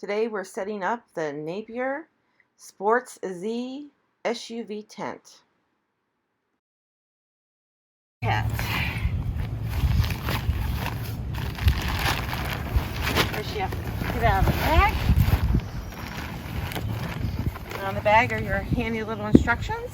Today we're setting up the Napier Sportz Z SUV tent. First you have to get out of the bag. And on the bag are your handy little instructions.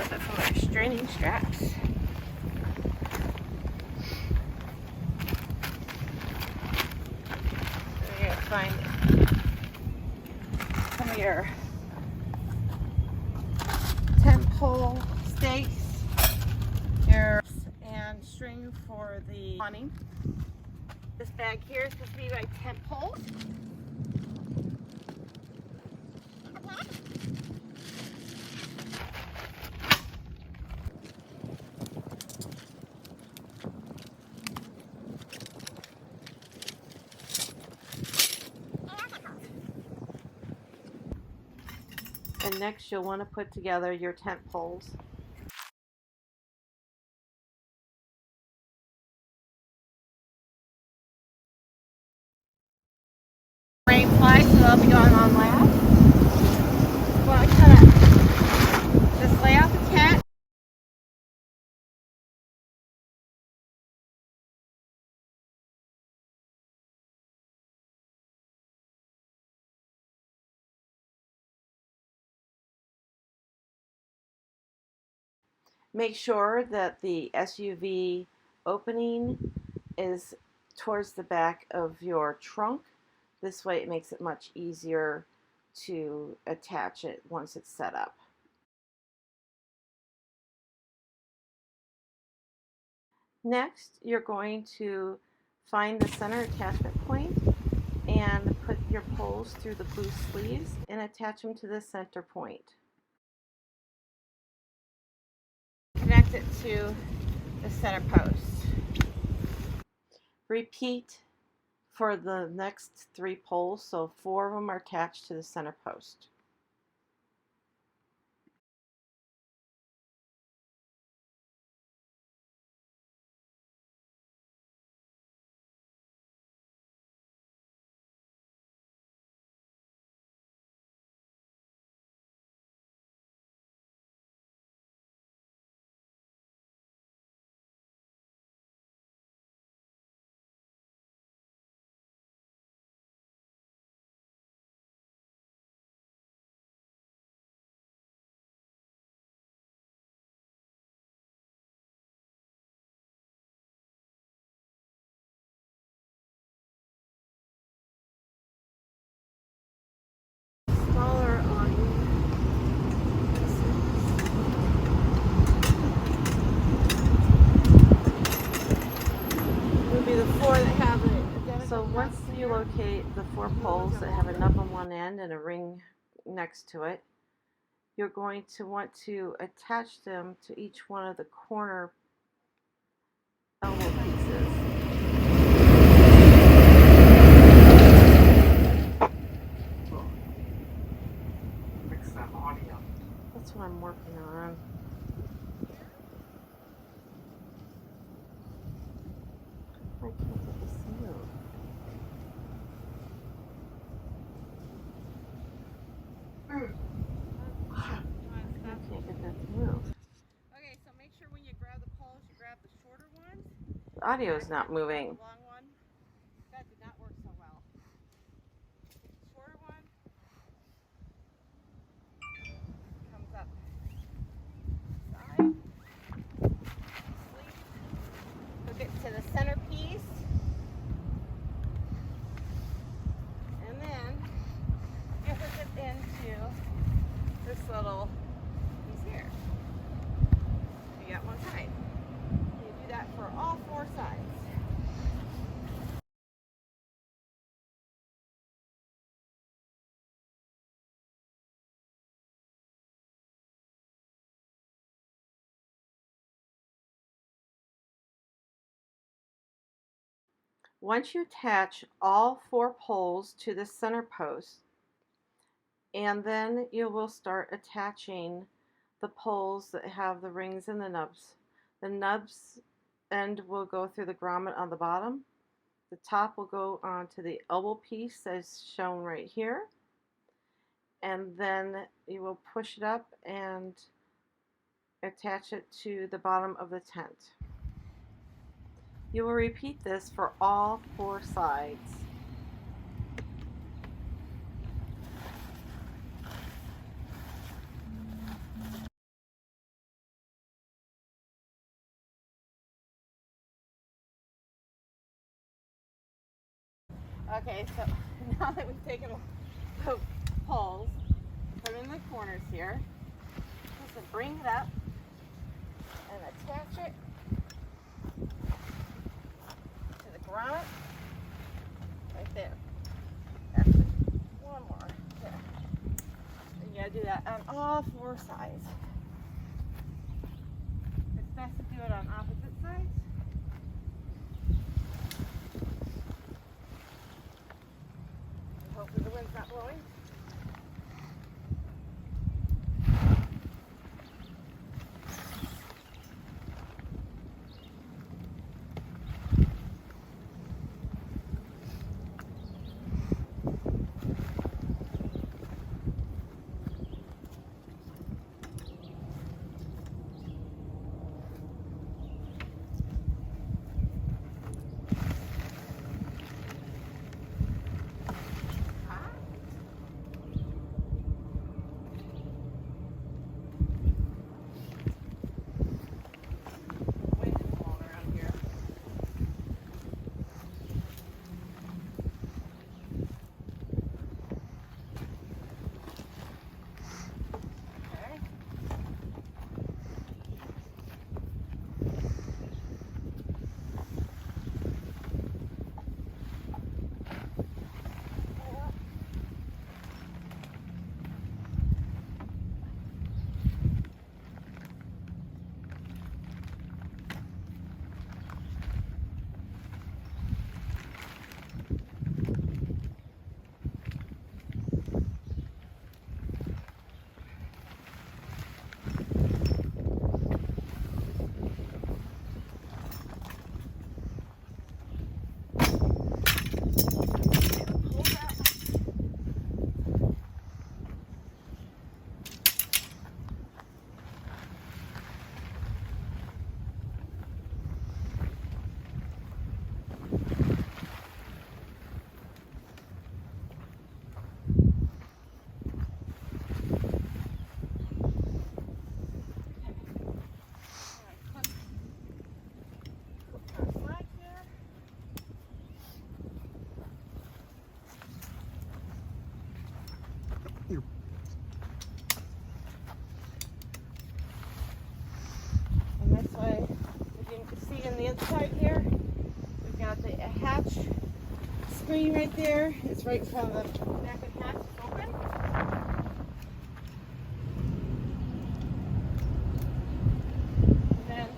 Some restraining straps. So you're going to find some of your tent pole stakes, and string for the awning. This bag here is supposed to be my tent poles. And next you'll want to put together your tent poles. Rain fly, so they'll be going on last. Well, I kind of just lay out the tent. Make sure that the SUV opening is towards the back of your trunk. This way it makes it much easier to attach it once it's set up. Next, you're going to find the center attachment point and put your poles through the blue sleeves and attach them to the center point. Connect it to the center post. Repeat for the next 3 poles, so 4 of them are attached to the center post. Smaller on would be the 4 that have it. So once you locate the 4 poles that have a nub on one end and a ring next to it, you're going to want to attach them to each one of the corner elbow pieces. Fix that audio. That's what I'm working on. I can't get this to move. I can't get that to move. Okay, so make sure when you grab the poles, you grab the shorter ones. The audio is not moving. The long one, that did not work so well. Shorter one comes up side, sleeve, hook it to the center piece, and then you hook it into this little piece here. You got one side. You do that for all 4 sides. Once you attach all 4 poles to the center post, and then you will start attaching the poles that have the rings and the nubs. The nubs end will go through the grommet on the bottom. The top will go onto the elbow piece as shown right here. And then you will push it up and attach it to the bottom of the tent. You will repeat this for all 4 sides. Okay, so now that we've taken the poles, put them in the corners here, just bring it up and attach it to the grommet right there. Actually, one more. There. You gotta do that on all 4 sides. It's best to do it on opposite sides. Hopefully the wind's not blowing. And this way, if you can see on the inside here, we've got the hatch screen right there. It's right in front of the back of the hatch. It's open. And then,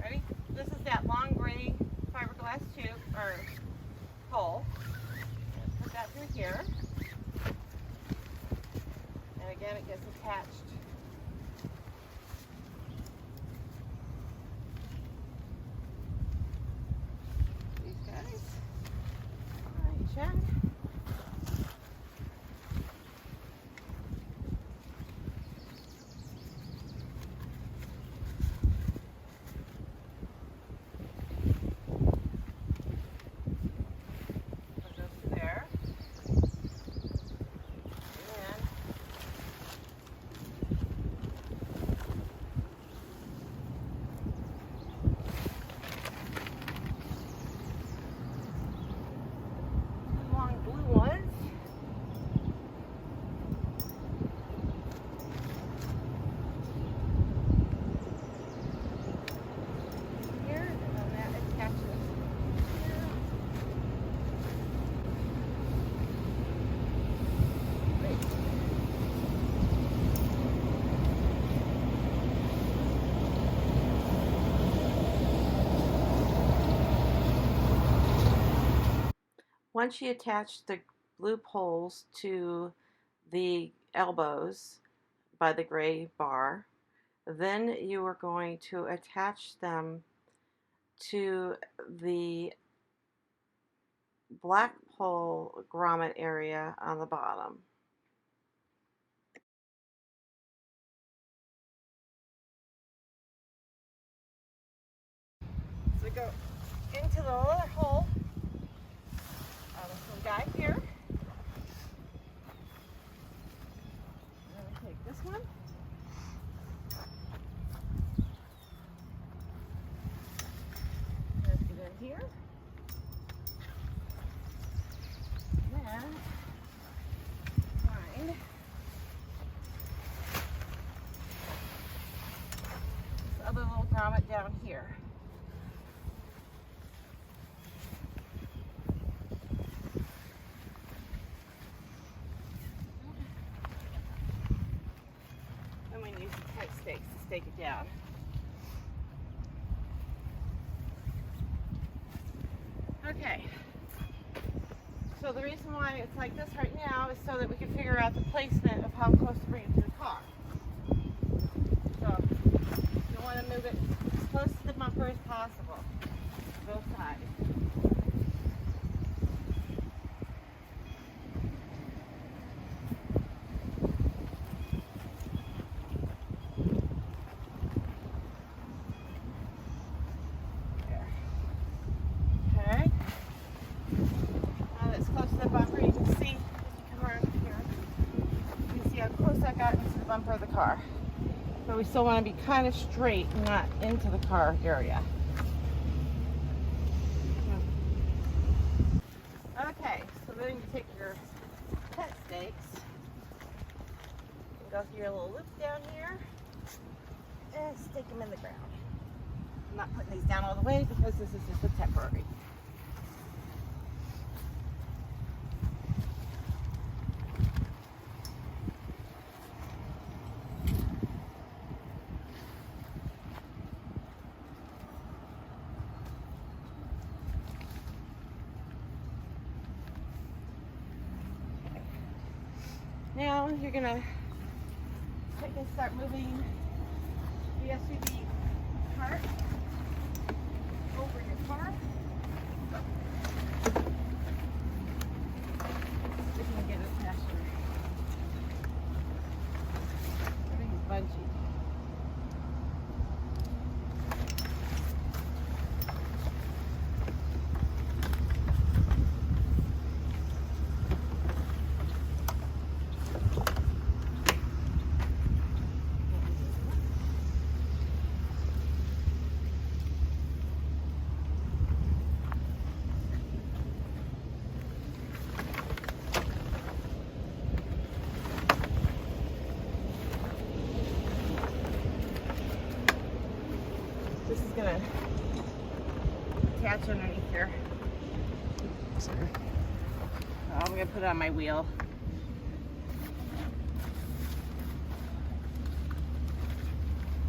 ready? This is that long gray fiberglass tube, or pole. Put that through here. And again, it gets attached. These guys. Alright, check. Put those to there. And long blue ones. Here, and then that attaches here. Great. Once you attach the blue poles to the elbows by the gray bar. Then you are going to attach them to the black pole grommet area on the bottom. So go into the little hole on this little guy here. And we take this one. Let's get in here. And find this other little grommet down here. And we use the tight stakes to stake it down. Okay. So the reason why it's like this right now is so that we can figure out the placement of how close to bring it to the car. So you want to move it as close to the bumper as possible, both sides. There. Okay. Now that it's close to the bumper, you can see, if you come around here, you can see how close I got into the bumper of the car. But we still want to be kind of straight, not into the car area. Okay, so then you take your pet stakes and go through your little loop down here and stick them in the ground. I'm not putting these down all the way because this is just a temporary. Now you're gonna take and start moving the SUV cart over your car. We can get it faster. Everything's bunchy. This is gonna attach underneath here. Sorry. I'm gonna put it on my wheel.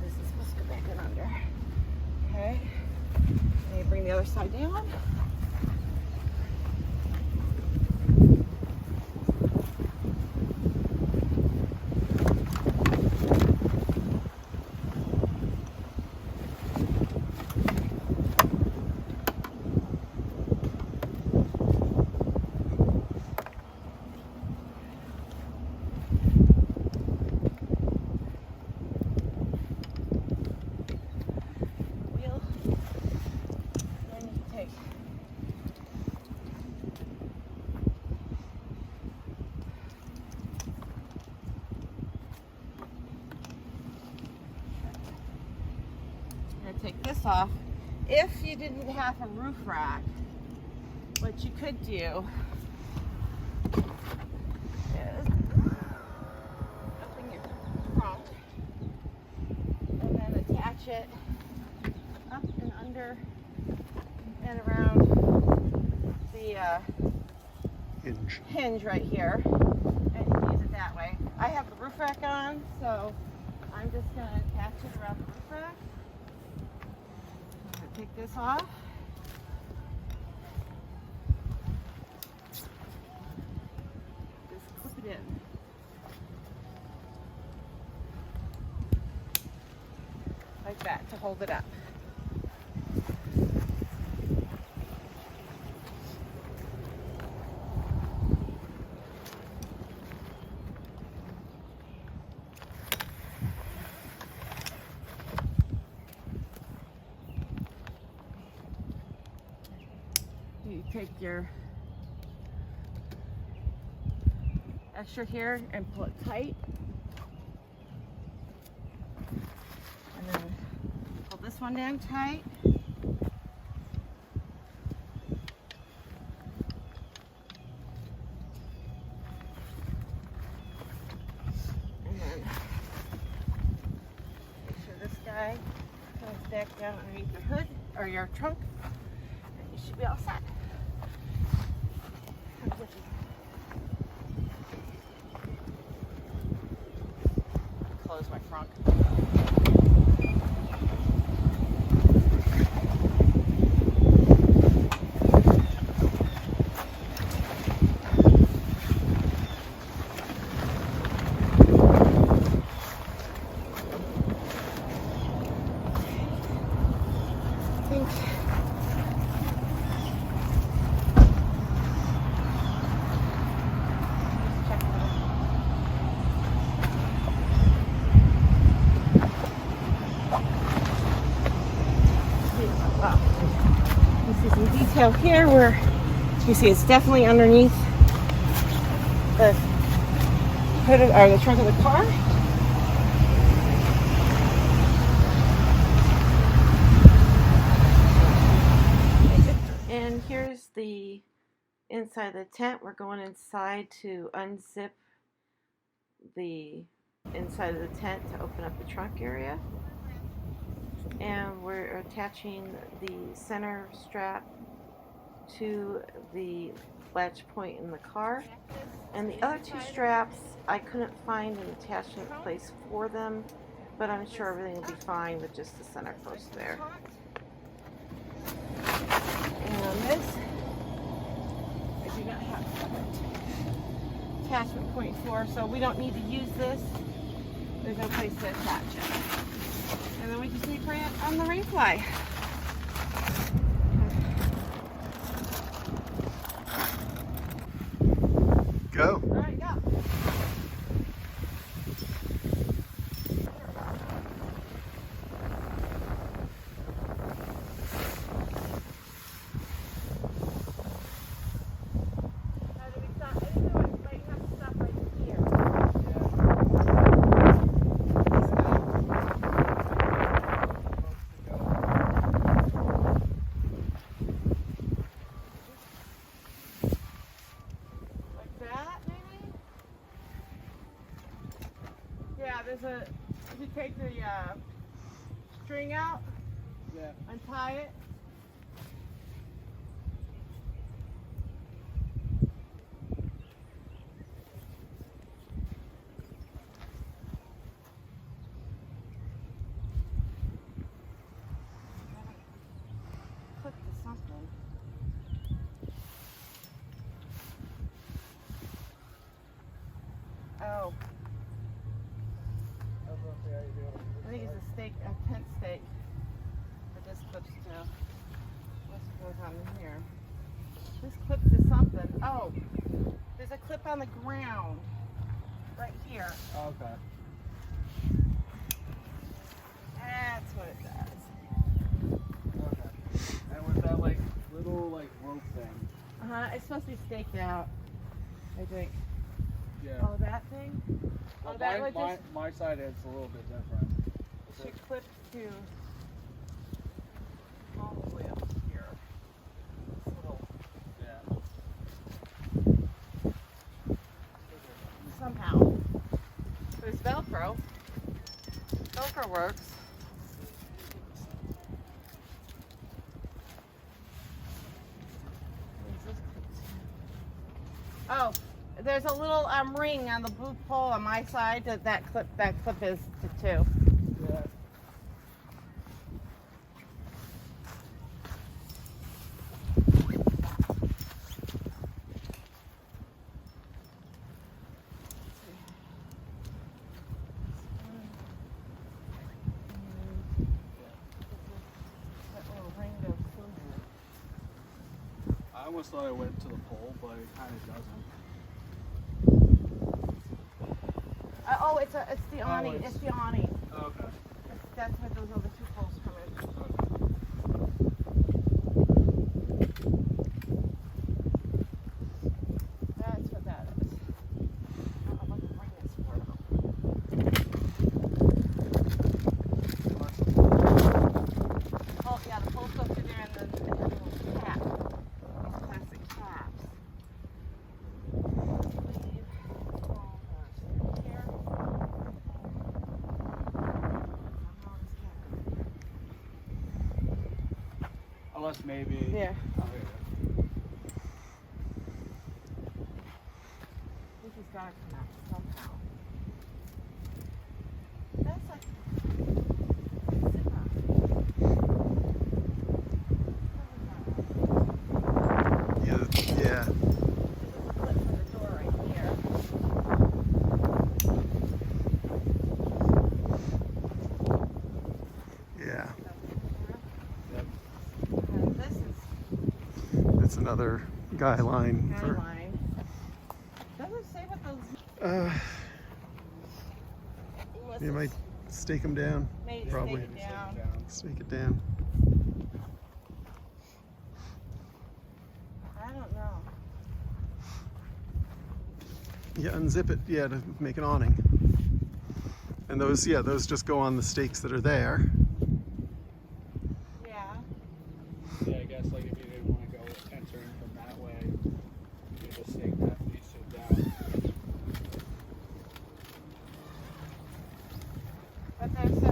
This is supposed to go back in under. Okay. Then you bring the other side down. Take this off. If you didn't have a roof rack, what you could do is open your trunk and then attach it up and under and around the hinge right here, and you can use it that way. I have the roof rack on, so I'm just going to attach it around the roof rack. Take this off. Just clip it in. that to hold it up. You take your extra here and pull it tight. And then pull this one down tight. And then make sure this guy comes back down underneath your hood or your trunk. And you should be all set. Close my front. You see some detail here where you see it's definitely underneath the hood or the trunk of the car. And here's the inside of the tent. We're going inside to unzip the inside of the tent to open up the trunk area. And we're attaching the center strap to the latch point in the car. And the other two straps, I couldn't find an attachment place for them, but I'm sure everything will be fine with just the center post there. And on this, I do not have attachment point for, so we don't need to use this. There's no place to attach it. And then we just need to put it on the rain fly. Go. All right, go. How do we stop? I didn't know it might have to stop right here. Like that, maybe? Yeah, there's a, if you take the string out, Yeah. untie it. Clip to something. Oh, I think it's a stake, a tent stake. But this clips to, what goes on in here? This clips to something. Oh, there's a clip on the ground right here. Okay. That's what it does. Okay. And with that like little like rope thing. It's supposed to be staked out, I think. Yeah. Oh, that thing? Oh, that would just, my side is a little bit different. it should clip to all the way up here. This little, Yeah. somehow. There's Velcro. Velcro works. Oh, there's a little ring on the blue pole on my side that clip is to two. Yeah. almost thought it went to the pole, but it kind of doesn't. Oh, it's the awning. it's- It's the awning. Oh, okay. That's where those other two poles come in. That's what that is. I don't know what the ring is for, though. Oh, yeah, the poles go through there and then they have a little cap. These plastic caps. Leave all those here. Unless maybe. There. Oh, here. I think he's got to come out somehow. That's like Yeah. there's a flip for the door right here. Yeah. Yep. And this is It's another guy line guy for. line. Doesn't say what those. Unless You might it's stake them down. made probably. stake it down. Stake it down. I don't know. Yeah, unzip it. Yeah, to make an awning. And those, yeah, those just go on the stakes that are there. Yeah. Yeah, I guess like if you didn't want to go entering from that way, you just take that piece of down. But there's a.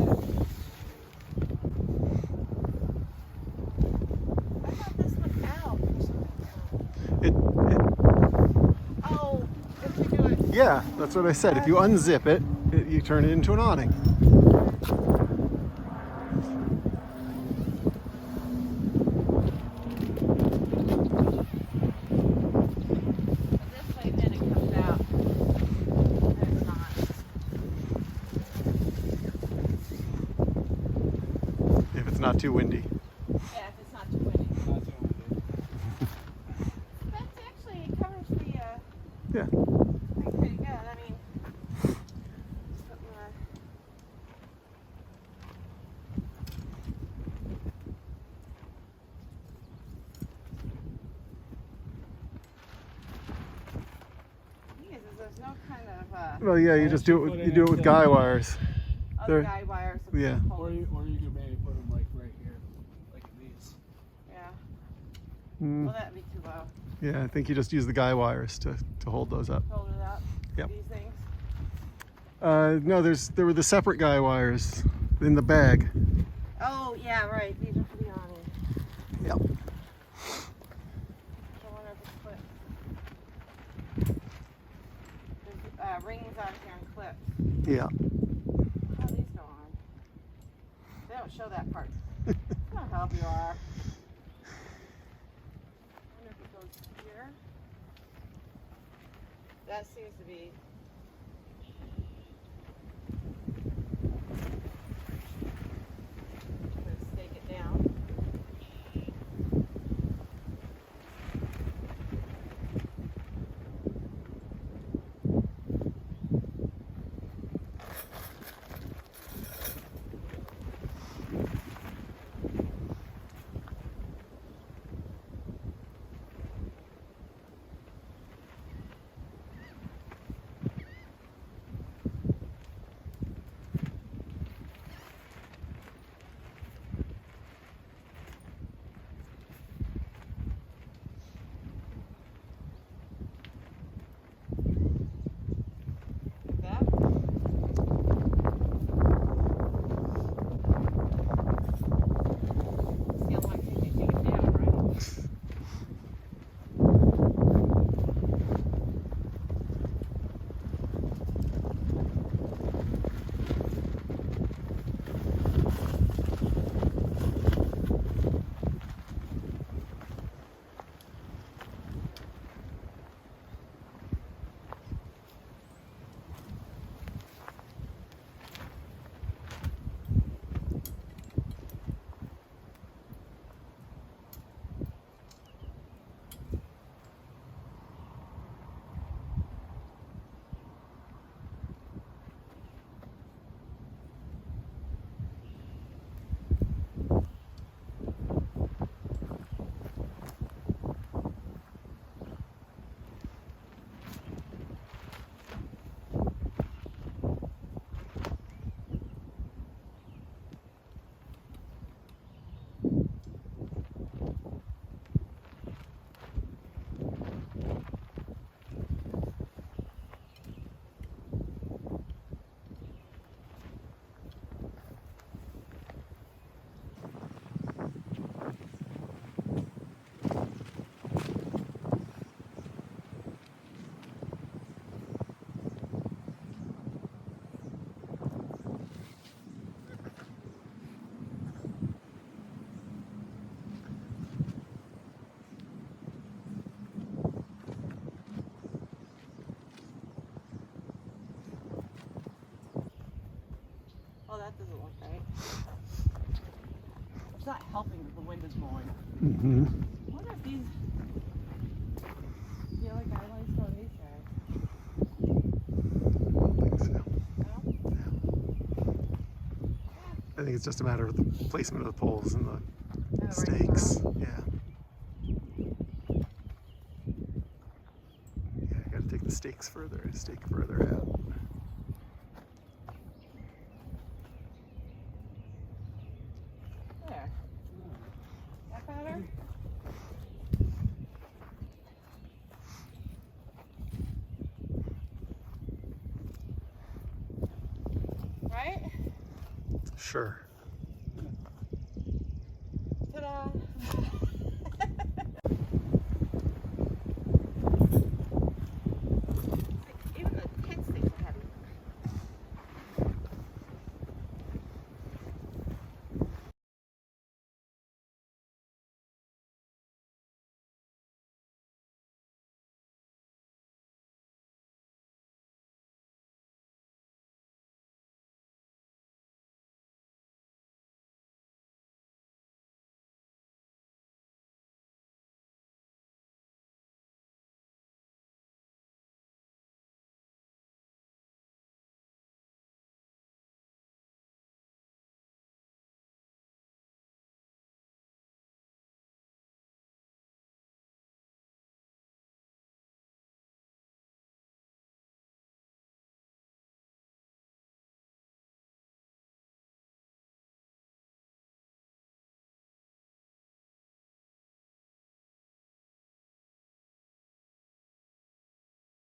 I thought this went out or something. Oh, if you do it. Yeah, that's what I said. If you unzip it, you turn it into an awning. This way, then it comes out. There's not. If it's not too windy. Yeah, if it's not too windy. Not too windy. That's actually, it covers the Yeah. thing pretty good. I mean, just putting the. Thing is, there's no kind of Well, yeah, you just do it. You do it with guy wires. other There- guy wires. with yeah. some Or poles. you could maybe put them like right here, like these. Yeah. Mm, Well, that'd be too low. yeah, I think you just use the guy wires to hold those up. Hold it up. Yep. These things. No, there were the separate guy wires in the bag. Oh, yeah, right. These are for the awning. Yep. I wonder if it's clipped. There's rings on here and clips. Yeah. How do these go on? They don't show that part. How help you are. I wonder if it goes here. That seems to be. I'm gonna stake it down. Oh, that doesn't look right. It's not helping that the wind is blowing. Mm-hmm. I wonder if these daily guidelines go these guys. I don't think so. No? I think it's just a matter of the placement of the poles and the And the right stakes. spot. Yeah. Yeah, I gotta take the stake further out. There. That better? Right? Sure.